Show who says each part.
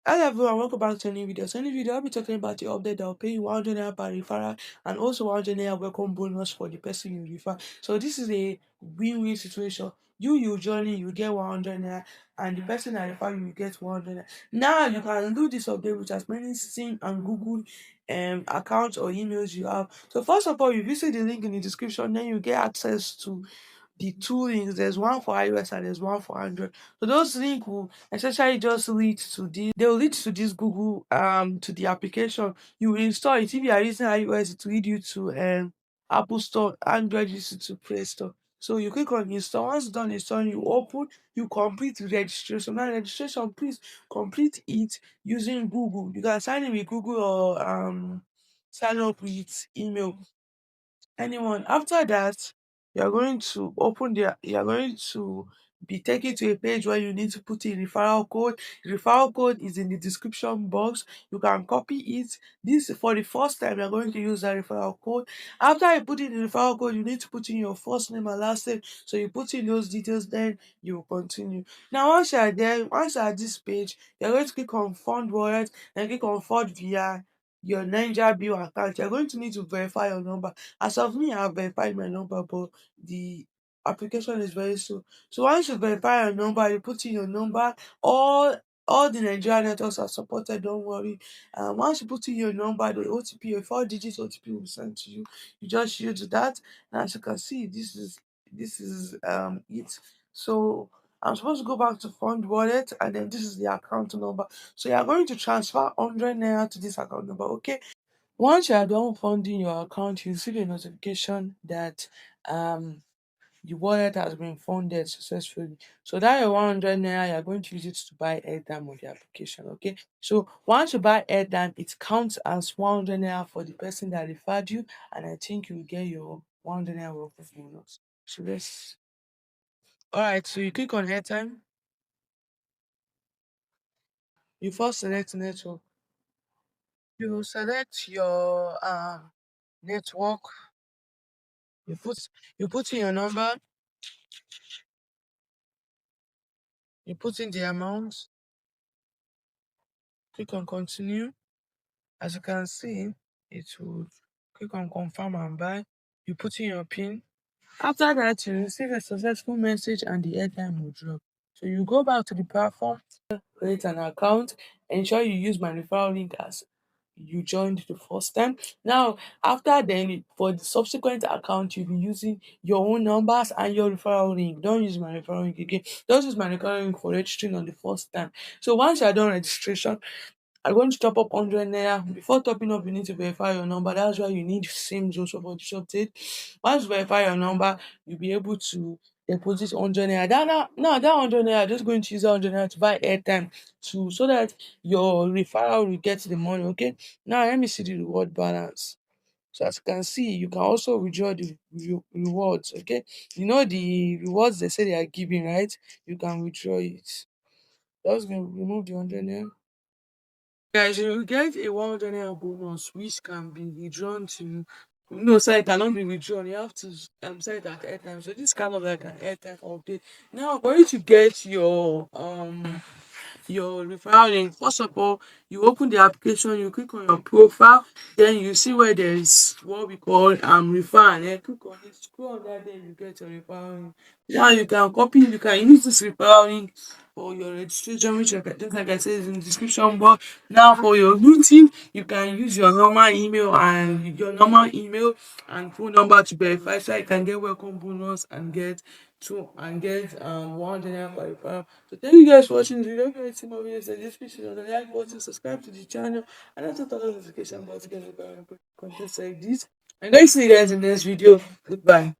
Speaker 1: Hello everyone, welcome back to a new video. So in this video, I'll be talking about the update that will pay you 100 naira per referral and also 100 naira welcome bonus for the person you refer. So this is a win-win situation. You joining, you get 100 naira, and the person that refer you get 100 naira. Now you can do this update with as many SIM and Google accounts or emails you have. So first of all, you visit the link in the description, then you get access to the two links. There's one for iOS and there's one for Android. So those links will essentially just lead to this. They will lead to this Google to the application. You will install it. If you are using iOS, it will lead you to Apple Store. Android leads you to Play Store. So you click on install. Once done installing, you open, you complete the registration. Now registration, please complete it using Google. You can sign in with Google or sign up with email, anyone. After that, you are going to be taken to a page where you need to put in referral code. Referral code is in the description box. You can copy it. This for the first time you are going to use that referral code. After you put in the referral code, you need to put in your first name and last name. So you put in those details, then you will continue. Now once you are there, once you are at this page, you're going to click on fund wallet and click on fund via your NaijaBill account. You're going to need to verify your number. As of me, I have verified my number, but the application is very slow. So once you verify your number, you put in your number. All the Nigerian networks are supported, don't worry. Once you put in your number, the OTP, a 4 digit OTP will be sent to you. You just use that. And as you can see, this is it. So I'm supposed to go back to fund wallet, and then this is the account number. So you are going to transfer 100 naira to this account number, okay? Once you are done funding your account, you receive a notification that the wallet has been funded successfully. So that your 100 naira, you are going to use it to buy airtime on the application. Okay. So once you buy airtime, it counts as 100 naira for the person that referred you, and I think you will get your 100 naira worth of bonus. So let's all right. So you click on airtime, you first select network, you select your network, you put in your number, you put in the amount, click on continue. As you can see, it will click on confirm and buy. You put in your PIN. After that, you receive a successful message and the airtime will drop. So you go back to the platform, create an account, ensure you use my referral link as you joined the first time. Now, after then, for the subsequent account, you'll be using your own numbers and your referral link. Don't use my referral link again. Don't use my referral link for registering on the first time. So once you're done registration, I'm going to top up 100 naira. Before topping up, you need to verify your number. That's why you need SIMs also for this update. Once you verify your number, you'll be able to deposit 100 naira. That 100 naira, just going to use that 100 naira to buy airtime so that your referral will get the money. Okay. Now let me see the reward balance. So as you can see, you can also withdraw the rewards. Okay. You know the rewards they say they are giving, right? You can withdraw it. Just going to remove the 100 naira. Guys, you will get a 100 naira bonus which can be withdrawn to no, sir, it cannot be withdrawn. You have to set it at airtime. So this is kind of like an airtime update. Now for you to get your referral link, first of all, you open the application, you click on your profile, then you see where there is what we call refer, and then click on it, scroll on that, then you get your referral link. Now you can copy, you can use this referral link for your registration, which just like I said is in the description box. Now for your routing, you can use your normal email and phone number to verify, so you can get welcome bonus and get 100 naira per referral. So thank you guys for watching the video. If you like to see more videos like this, please hit on the like button, subscribe to the channel, and also turn on the notification bell to get notified when I put content like this. And I see you guys in the next video. Goodbye.